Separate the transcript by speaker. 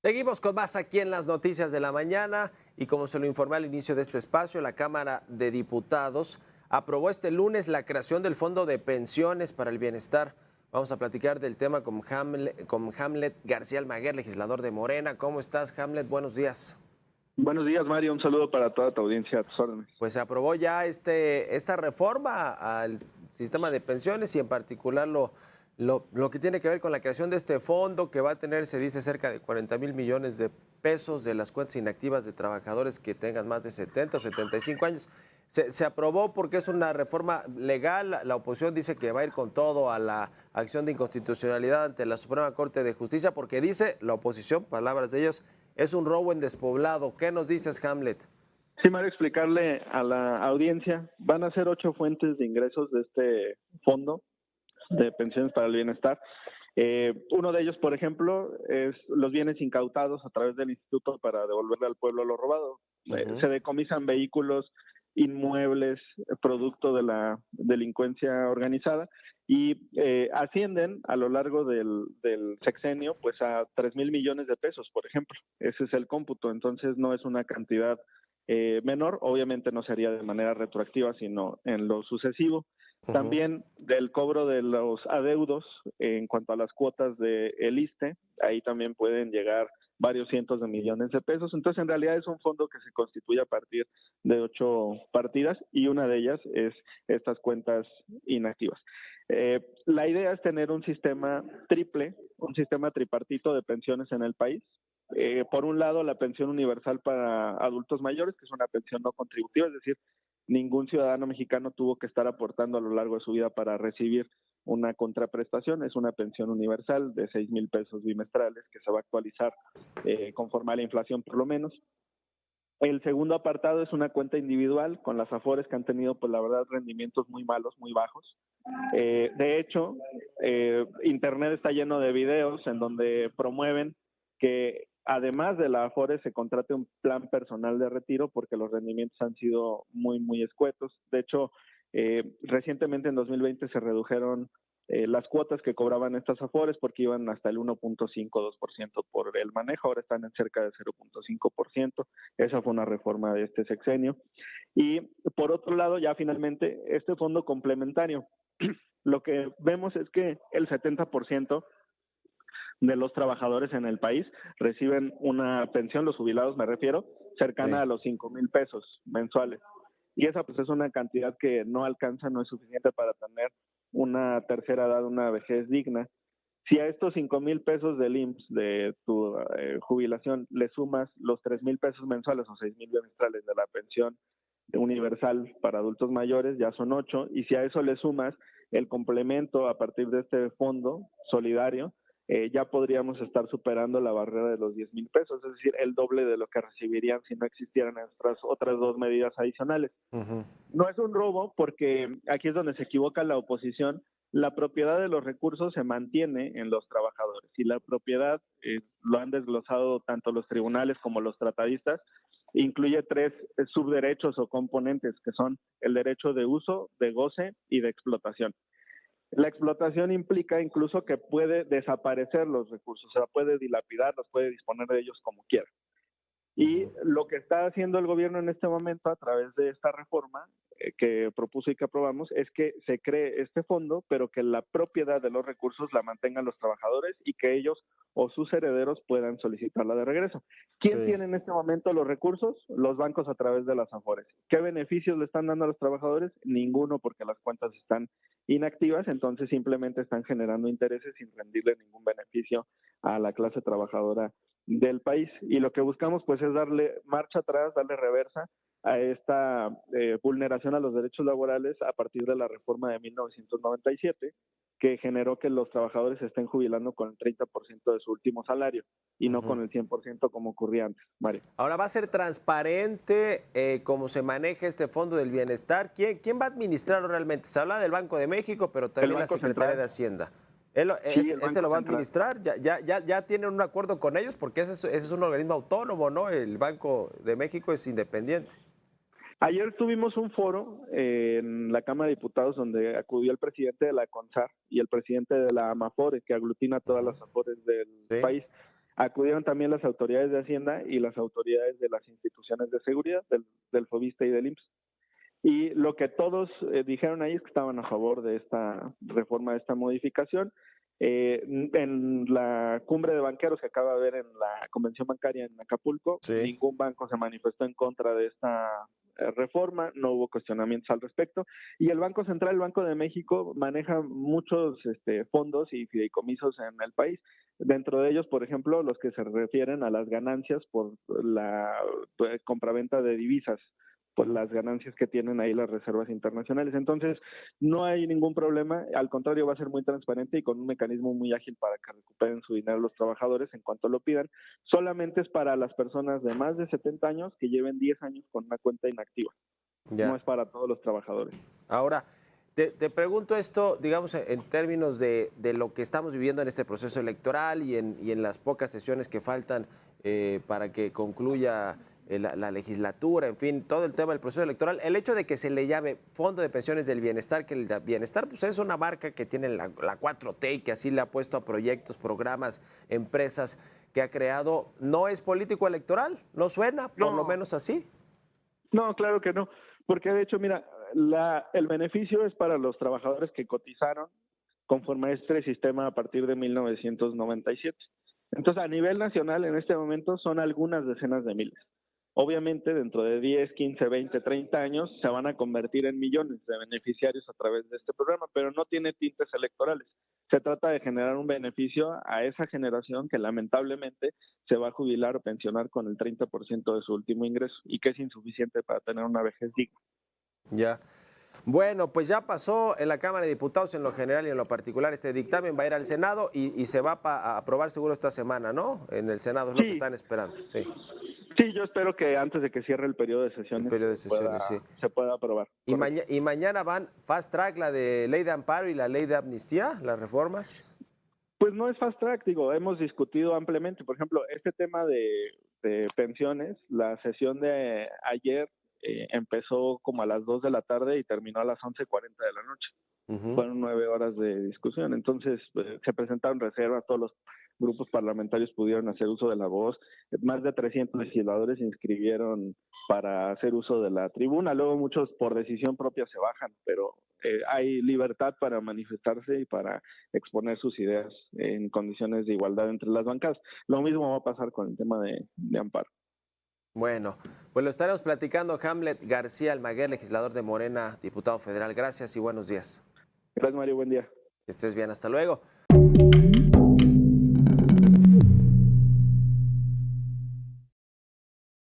Speaker 1: Seguimos con más aquí en las noticias de la mañana y como se lo informé al inicio de este espacio, la Cámara de Diputados aprobó este lunes la creación del Fondo de Pensiones para el Bienestar. Vamos a platicar del tema con Hamlet García Almaguer, legislador de Morena. ¿Cómo estás, Hamlet? Buenos días.
Speaker 2: Buenos días, Mario. Un saludo para toda tu audiencia, a tus órdenes.
Speaker 1: Pues se aprobó ya esta reforma al sistema de pensiones y en particular lo que tiene que ver con la creación de este fondo que va a tener, se dice, cerca de 40,000 millones de pesos de las cuentas inactivas de trabajadores que tengan más de 70 o 75 años. Se aprobó porque es una reforma legal. La oposición dice que va a ir con todo a la acción de inconstitucionalidad ante la Suprema Corte de Justicia porque dice la oposición, palabras de ellos, es un robo en despoblado. ¿Qué nos dices, Hamlet?
Speaker 2: Sí, Mario, explicarle a la audiencia, van a ser 8 fuentes de ingresos de este fondo de pensiones para el bienestar. Uno de ellos, por ejemplo, es los bienes incautados a través del instituto para devolverle al pueblo lo robado. Se decomisan vehículos, inmuebles, producto de la delincuencia organizada y ascienden a lo largo del sexenio pues a 3,000 millones de pesos, por ejemplo. Ese es el cómputo, entonces no es una cantidad menor, obviamente no sería de manera retroactiva, sino en lo sucesivo. También del cobro de los adeudos en cuanto a las cuotas del ISSSTE, ahí también pueden llegar varios cientos de millones de pesos. Entonces, en realidad es un fondo que se constituye a partir de 8 partidas y una de ellas es estas cuentas inactivas. La idea es tener un sistema triple, un sistema tripartito de pensiones en el país. Por un lado, la pensión universal para adultos mayores, que es una pensión no contributiva, es decir, ningún ciudadano mexicano tuvo que estar aportando a lo largo de su vida para recibir una contraprestación. Es una pensión universal de 6,000 pesos bimestrales que se va a actualizar conforme a la inflación por lo menos. El segundo apartado es una cuenta individual con las AFORES que han tenido, pues la verdad, rendimientos muy malos, muy bajos. De hecho, Internet está lleno de videos en donde promueven que además de la AFORES se contrate un plan personal de retiro porque los rendimientos han sido muy, muy escuetos. De hecho, recientemente en 2020 se redujeron las cuotas que cobraban estas AFORES porque iban hasta el 1.52% por el manejo, ahora están en cerca de 0.5%. Esa fue una reforma de este sexenio. Y por otro lado, ya finalmente, este fondo complementario, lo que vemos es que el 70% de los trabajadores en el país reciben una pensión, los jubilados me refiero, cercana a los 5,000 pesos mensuales. Y esa pues es una cantidad que no alcanza, no es suficiente para tener una tercera edad, una vejez digna. Si a estos 5,000 pesos del IMSS de tu jubilación le sumas los 3,000 pesos mensuales o 6,000 bimestrales de la pensión universal para adultos mayores, ya son 8, y si a eso le sumas el complemento a partir de este fondo solidario, ya podríamos estar superando la barrera de los 10,000 pesos, es decir, el doble de lo que recibirían si no existieran nuestras otras 2 medidas adicionales. No es un robo porque aquí es donde se equivoca la oposición. La propiedad de los recursos se mantiene en los trabajadores y la propiedad, lo han desglosado tanto los tribunales como los tratadistas, incluye 3 subderechos o componentes que son el derecho de uso, de goce y de explotación. La explotación implica incluso que puede desaparecer los recursos, o sea, puede dilapidarlos, puede disponer de ellos como quiera. Y lo que está haciendo el gobierno en este momento a través de esta reforma que propuso y que aprobamos es que se cree este fondo, pero que la propiedad de los recursos la mantengan los trabajadores y que ellos o sus herederos puedan solicitarla de regreso. ¿Quién
Speaker 1: Sí.
Speaker 2: tiene en este momento los recursos? Los bancos a través de las AFORES. ¿Qué beneficios le están dando a los trabajadores? Ninguno, porque las cuentas están inactivas, entonces simplemente están generando intereses sin rendirle ningún beneficio a la clase trabajadora del país. Y lo que buscamos pues es darle marcha atrás, darle reversa a esta vulneración a los derechos laborales a partir de la reforma de 1997, que generó que los trabajadores se estén jubilando con el 30% de su último salario y no con el 100% como ocurría antes, Mario.
Speaker 1: Ahora va a ser transparente cómo se maneja este Fondo del Bienestar. ¿Quién va a administrarlo realmente? Se habla del Banco de México, pero
Speaker 2: El
Speaker 1: también la
Speaker 2: Banco
Speaker 1: Secretaría de
Speaker 2: Central,
Speaker 1: Hacienda.
Speaker 2: sí, el
Speaker 1: ¿Este
Speaker 2: Banco
Speaker 1: lo va a
Speaker 2: Central.
Speaker 1: administrar? ¿Ya tienen un acuerdo con ellos? Porque ese es un organismo autónomo, ¿no? El Banco de México es independiente.
Speaker 2: Ayer tuvimos un foro en la Cámara de Diputados donde acudió el presidente de la CONSAR y el presidente de la AMAFORE, que aglutina todas las AFORES del
Speaker 1: Sí.
Speaker 2: país. Acudieron también las autoridades de Hacienda y las autoridades de las instituciones de seguridad, del FOBISTE y del IMSS. Y lo que todos dijeron ahí es que estaban a favor de esta reforma, de esta modificación. En la cumbre de banqueros que acaba de haber en la convención bancaria en Acapulco,
Speaker 1: Sí.
Speaker 2: ningún banco se manifestó en contra de esta reforma, no hubo cuestionamientos al respecto. Y el Banco Central, el Banco de México, maneja muchos fondos y fideicomisos en el país. Dentro de ellos, por ejemplo, los que se refieren a las ganancias por la compraventa de divisas, por las ganancias que tienen ahí las reservas internacionales. Entonces, no hay ningún problema, al contrario, va a ser muy transparente y con un mecanismo muy ágil para que recuperen su dinero los trabajadores en cuanto lo pidan. Solamente es para las personas de más de 70 años que lleven 10 años con una cuenta inactiva.
Speaker 1: Ya.
Speaker 2: No es para todos los trabajadores.
Speaker 1: Ahora, te pregunto esto, digamos, en términos de lo que estamos viviendo en este proceso electoral y en las pocas sesiones que faltan para que concluya la legislatura, en fin, todo el tema del proceso electoral. El hecho de que se le llame Fondo de Pensiones del Bienestar, que el bienestar pues, es una marca que tiene la 4T y que así le ha puesto a proyectos, programas, empresas que ha creado, ¿no es político electoral? ¿No suena, por lo menos así?
Speaker 2: No, claro que no, porque de hecho, mira, el beneficio es para los trabajadores que cotizaron conforme a este sistema a partir de 1997. Entonces, a nivel nacional, en este momento son algunas decenas de miles. Obviamente, dentro de 10, 15, 20, 30 años se van a convertir en millones de beneficiarios a través de este programa, pero no tiene tintes electorales. Se trata de generar un beneficio a esa generación que lamentablemente se va a jubilar o pensionar con el 30% de su último ingreso y que es insuficiente para tener una vejez digna.
Speaker 1: Ya. Bueno, pues ya pasó en la Cámara de Diputados en lo general y en lo particular este dictamen, va a ir al Senado y se va a aprobar seguro esta semana, ¿no? En el Senado es lo que están esperando, sí.
Speaker 2: Sí, yo espero que antes de que cierre el periodo de sesiones,
Speaker 1: Sí.
Speaker 2: se pueda aprobar.
Speaker 1: Y mañana van fast track la de ley de amparo y la ley de amnistía, las reformas.
Speaker 2: Pues no es fast track, digo, hemos discutido ampliamente. Por ejemplo, este tema de pensiones, la sesión de ayer empezó como a las 2 de la tarde y terminó a las 11:40 de la noche. Fueron 9 horas de discusión. Entonces, se presentaron reservas, todos los grupos parlamentarios pudieron hacer uso de la voz. Más de 300 legisladores se inscribieron para hacer uso de la tribuna. Luego muchos por decisión propia se bajan, pero hay libertad para manifestarse y para exponer sus ideas en condiciones de igualdad entre las bancadas. Lo mismo va a pasar con el tema de amparo.
Speaker 1: Bueno, pues lo estaremos platicando. Hamlet García Almaguer, legislador de Morena, diputado federal. Gracias y buenos días.
Speaker 2: Gracias, Mario. Buen día.
Speaker 1: Que estés bien. Hasta luego.